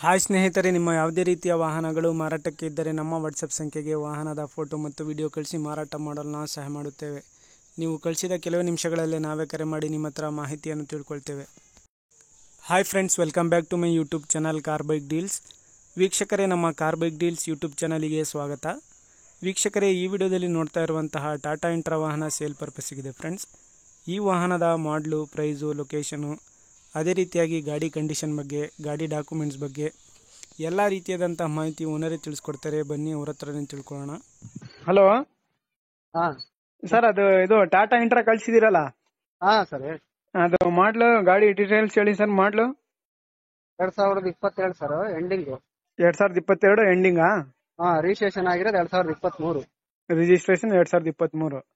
Hi ಸ್ನೇಹಿತರೆ, ನಿಮ್ಮ ಯಾವುದೇ ರೀತಿಯ ವಾಹನಗಳು ಮಾರಾಟಕ್ಕೆ ಇದ್ದರೆ ನಮ್ಮ ವಾಟ್ಸಪ್ ಸಂಖ್ಯೆಗೆ ವಾಹನದ ಫೋಟೋ ಮತ್ತು ವಿಡಿಯೋ ಕಳಿಸಿ ಮಾರಾಟ ಮಾಡಲು ನಾವು ಸಹಾಯ ಮಾಡುತ್ತೇವೆ. ನೀವು ಕಳಿಸಿದ ಕೆಲವು ನಿಮಿಷಗಳಲ್ಲೇ ನಾವೇ ಕರೆ ಮಾಡಿ ನಿಮ್ಮ ಹತ್ರ ಮಾಹಿತಿಯನ್ನು ತಿಳ್ಕೊಳ್ತೇವೆ. Hi friends, welcome back to my YouTube channel car bike deals. ವೀಕ್ಷಕರೇ, ನಮ್ಮ ಕಾರ್ ಬೈಕ್ ಡೀಲ್ಸ್ ಯೂಟ್ಯೂಬ್ ಚಾನಲಿಗೆ ಸ್ವಾಗತ. ವೀಕ್ಷಕರೇ, ಈ ವಿಡಿಯೋದಲ್ಲಿ ನೋಡ್ತಾ ಇರುವಂತಹ ಟಾಟಾ ಇಂಟ್ರಾ ವಾಹನ ಸೇಲ್ ಪರ್ಪಸ್ಸಿಗಿದೆ ಫ್ರೆಂಡ್ಸ್. ಈ ವಾಹನದ ಮಾಡಲು, ಪ್ರೈಸು, ಲೊಕೇಶನು, ಅದೇ ರೀತಿಯಾಗಿ ಗಾಡಿ ಕಂಡೀಷನ್ ಬಗ್ಗೆ, ಗಾಡಿ ಡಾಕ್ಯುಮೆಂಟ್ಸ್ ಬಗ್ಗೆ ಎಲ್ಲ ರೀತಿಯಾದಂಥ ಮಾಹಿತಿ ಓನರೇ ತಿಳಿಸ್ಕೊಡ್ತಾರೆ. ಬನ್ನಿ ಅವ್ರ ಹತ್ರನೇ ತಿಳ್ಕೊಳ್ಳೋಣ. ಹಲೋ ಸರ್, ಇದು ಟಾಟಾ ಇಂಟ್ರಾ ಕಳಿಸಿದಿರಲ್ಲ, ಸರ್ ಹೇಳಿ. ಅದು ಮಾಡಲು, ಗಾಡಿ ಡೀಟೇಲ್ಸ್ ಹೇಳಿ ಸರ್. ಮಾಡಲು 2022 ಸರ್, ಎಂಡಿಂಗ್. 2022 ಎಂಡಿಂಗಾ? ರಿಜಿಸ್ಟ್ರೇಷನ್ ಆಗಿರೋದು 2023. ರಿಜಿಸ್ಟ್ರೇಷನ್ 2023.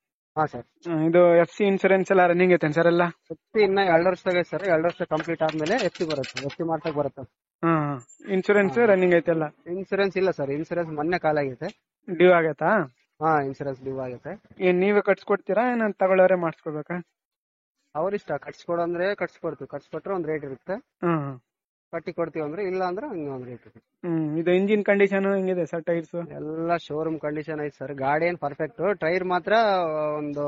ಸರ್. ಇದು FC ಇನ್ಸೂರೆನ್ಸ್ ಎಲ್ಲ ರನ್ನಿಂಗ್ ಐತೆ ಸರ್? ಎಲ್ಲ FC ಇನ್ನ 2 ವರ್ಷದಾಗ ಸರ್. 2 ವರ್ಷ ಕಂಪ್ಲೀಟ್ ಆದ್ಮೇಲೆ FC ಬರುತ್ತೆ. FC ಮಾಡ್ಸಕ್ ಬರುತ್ತೆ. ಇನ್ಸೂರೆನ್ಸ್ ರನ್ನಿಂಗ್ ಐತೆಲ್ಲ? ಇನ್ಸೂರೆನ್ಸ್ ಇಲ್ಲ ಸರ್, ಇನ್ಸೂರೆನ್ಸ್ ಮೊನ್ನೆ ಕಾಲ ಆಗೈತೆ. ಡ್ಯೂ ಆಗೈತಾ? ಇನ್ಸೂರೆನ್ಸ್ ಡ್ಯೂ ಆಗೈತೆ. ಏನ್ ನೀವೇ ಕಟ್ಸ್ಕೊಡ್ತೀರಾ, ಏನ ತಗೊಳ್ಳೋರೆ ಮಾಡಿಸ್ಕೋಬೇಕಾ? ಅವ್ರಿಷ್ಟ. ಕಟ್ಸ್ಕೊಡು ಅಂದ್ರೆ ಕಟ್ಸ್ಕೊಡ್ತೀವಿ, ಕಟ್ಸ್ಕೊಟ್ರೆ ಒಂದ್ ರೇಟ್ ಇರುತ್ತೆ. ಕಟ್ಟಿ ಕೊಡ್ತೀವಿ ಅಂದ್ರೆ ಇಲ್ಲ ಅಂದ್ರೆ ಹಂಗ ಒಂದ್ ರೇಟ್ ಇರುತ್ತೆ. ಇದು ಇಂಜಿನ್ ಕಂಡೀಷನ್ ಹೆಂಗಿದೆ ಸರ್? ಟೈರ್ಸ್ ಎಲ್ಲ ಶೋರೂಮ್ ಕಂಡೀಷನ್ ಐತೆ ಸರ್. ಗಾಡಿ ಏನ್ ಪರ್ಫೆಕ್ಟ್. ಟೈರ್ ಮಾತ್ರ ಒಂದು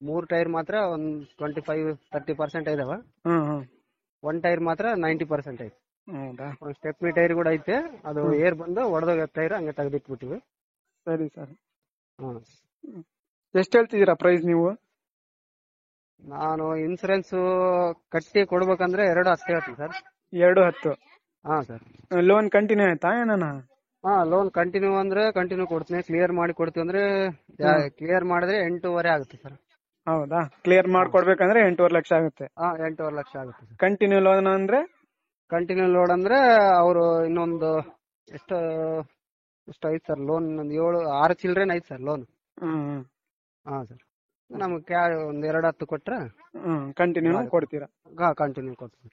3 ಟೈರ್ ಮಾತ್ರ ಒಂದ್ 25-30% ಇದಾವ. ಒಂದ್ ಟೈರ್ ಮಾತ್ರ 90% ಐತೆ. ಹೌದಾ? ಒಂದ್ ಸ್ಟೆಪ್ನಿ ಟೈರ್ ಕೂಡ ಐತೆ. ಅದು ಏರ್ ಬಂದು ಒಡೆದೋಗ ಟೈರ್ ಹಂಗೆ ತೆಗೆದಿಟ್ಬಿಟ್ಟಿವಿ. ಸರಿ ಸರ್. ಎಷ್ಟು ಹೇಳ್ತಿದ್ದೀರಾ ಪ್ರೈಸ್ ನೀವು? ನಾನು ಇನ್ಸೂರೆನ್ಸ್ ಕಟ್ಟಿ ಕೊಡ್ಬೇಕಂದ್ರೆ 2.10 ಹೇಳ್ತೀನಿ ಸರ್. 2.10? ಸರ್. ಲೋನ್ ಕಂಟಿನ್ಯೂ ಆಯ್ತಾ ಏನಾನ? ಲೋನ್ ಕಂಟಿನ್ಯೂ ಅಂದ್ರೆ ಕಂಟಿನ್ಯೂ ಕೊಡ್ತೀನಿ. ಕ್ಲಿಯರ್ ಮಾಡಿ ಕೊಡ್ತೀವಿ ಅಂದ್ರೆ ಕ್ಲಿಯರ್ ಮಾಡಿದ್ರೆ 8.5 ಆಗುತ್ತೆ ಸರ್. ಹೌದಾ? ಕ್ಲಿಯರ್ ಮಾಡ್ಕೊಡ್ಬೇಕಂದ್ರೆ 8.5 ಲಕ್ಷ ಆಗುತ್ತೆ? 8.5 ಲಕ್ಷ ಆಗುತ್ತೆ ಸರ್. ಕಂಟಿನ್ಯೂ ಲೋನ್ ಅಂದ್ರೆ? ಕಂಟಿನ್ಯೂ ಲೋನ್ ಅಂದ್ರೆ ಅವರು ಇನ್ನೊಂದು ಎಷ್ಟು ಐತೆ ಸರ್ ಲೋನ್? ಒಂದು 6 ಚಿಲ್ಡ್ರನ್ ಐತೆ ಸರ್ ಲೋನ್. ಸರ್. ನಮ್ಗೆ ಒಂದ್ 2.10 ಕೊಟ್ರೆ ಕಂಟಿನ್ಯೂ ಕೊಡ್ತೀರಾ? ಕಂಟಿನ್ಯೂ ಕೊಡ್ತೀವಿ.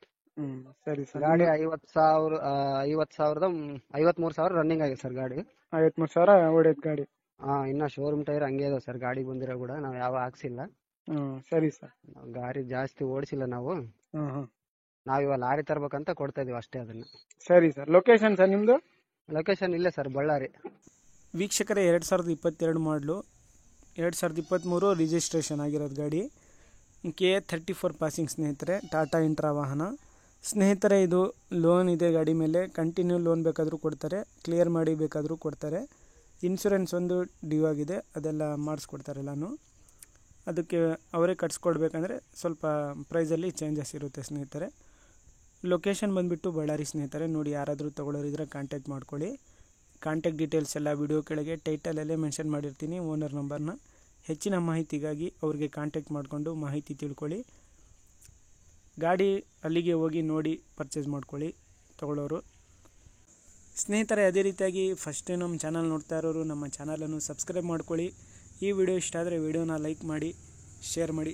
ಸರಿ ಸರ್. ಗಾಡಿ 53,000 ರನ್ನಿಂಗ್ ಆಗಿದೆ ಸರ್ ಗಾಡಿ. 53,000 ಓಡೈತ್ ಗಾಡಿ? ಇನ್ನ ಶೋರೂಮ್ ಟೈರ್ ಹಂಗೆ ಇದೆ ಸರ್. ಗಾಡಿ ಬಂದಿರೋ ಕೂಡ ನಾವ್ ಯಾವ ಹಾಕ್ಸಿಲ್ಲ. ಸರಿ ಸರ್. ಗಾಡಿ ಜಾಸ್ತಿ ಓಡಿಸಿಲ್ಲ ನಾವು. ನಾವಿವಾಗ ಲಾರಿ ತರ್ಬೇಕಂತ ಕೊಡ್ತಾ ಇದೀವಿ ಅಷ್ಟೇ ಅದನ್ನ. ಸರಿ ಸರ್. ಲೊಕೇಶನ್ ಸರ್ ನಿಮ್ದು? ಲೊಕೇಶನ್ ಇಲ್ಲೇ ಸರ್, ಬಳ್ಳಾರಿ. ವೀಕ್ಷಕರೇ, 2022 ಮಾಡಲು, 2023 ರಿಜಿಸ್ಟ್ರೇಷನ್ ಆಗಿರೋದು ಗಾಡಿ. KA 34 ಪಾಸಿಂಗ್ ಸ್ನೇಹಿತರೆ. ಟಾಟಾ ಇಂಟ್ರಾ ವಾಹನ ಸ್ನೇಹಿತರೆ. ಇದು ಲೋನ್ ಇದೆ ಗಾಡಿ ಮೇಲೆ. ಕಂಟಿನ್ಯೂ ಲೋನ್ ಬೇಕಾದರೂ ಕೊಡ್ತಾರೆ, ಕ್ಲಿಯರ್ ಮಾಡಿ ಬೇಕಾದರೂ ಕೊಡ್ತಾರೆ. ಇನ್ಶೂರೆನ್ಸ್ ಒಂದು ಡ್ಯೂ ಆಗಿದೆ, ಅದೆಲ್ಲ ಮಾಡಿಸ್ಕೊಡ್ತಾರೆ ಎಲ್ಲನೂ. ಅದಕ್ಕೆ ಅವರೇ ಕಟ್ಸ್ಕೊಡ್ಬೇಕಂದ್ರೆ ಸ್ವಲ್ಪ ಪ್ರೈಸಲ್ಲಿ ಚೇಂಜಸ್ ಇರುತ್ತೆ ಸ್ನೇಹಿತರೆ. ಲೊಕೇಶನ್ ಬಂದುಬಿಟ್ಟು ಬಳ್ಳಾರಿ ಸ್ನೇಹಿತರೆ. ನೋಡಿ, ಯಾರಾದರೂ ತೊಗೊಳ್ಳೋರಿದ್ರೆ ಕಾಂಟ್ಯಾಕ್ಟ್ ಮಾಡ್ಕೊಳ್ಳಿ. ಕಾಂಟ್ಯಾಕ್ಟ್ ಡೀಟೇಲ್ಸ್ ಎಲ್ಲ ವಿಡಿಯೋ ಕೆಳಗೆ ಟೈಟಲಲ್ಲೇ ಮೆನ್ಷನ್ ಮಾಡಿರ್ತೀನಿ, ಓನರ್ ನಂಬರ್ನ. ಹೆಚ್ಚಿನ ಮಾಹಿತಿಗಾಗಿ ಅವ್ರಿಗೆ ಕಾಂಟ್ಯಾಕ್ಟ್ ಮಾಡಿಕೊಂಡು ಮಾಹಿತಿ ತಿಳ್ಕೊಳ್ಳಿ. ಗಾಡಿ ಅಲ್ಲಿಗೆ ಹೋಗಿ ನೋಡಿ ಪರ್ಚೇಸ್ ಮಾಡ್ಕೊಳ್ಳಿ ತೊಗೊಳ್ಳೋರು ಸ್ನೇಹಿತರೆ. ಅದೇ ರೀತಿಯಾಗಿ ಫಸ್ಟ್ ಟೈಮ್ ನಮ್ಮ ಚಾನಲ್ ನೋಡ್ತಾ ಇರೋರು ನಮ್ಮ ಚಾನಲನ್ನು ಸಬ್ಸ್ಕ್ರೈಬ್ ಮಾಡ್ಕೊಳ್ಳಿ. ಈ ವಿಡಿಯೋ ಇಷ್ಟ ಆದರೆ ವಿಡಿಯೋನ ಲೈಕ್ ಮಾಡಿ, ಶೇರ್ ಮಾಡಿ.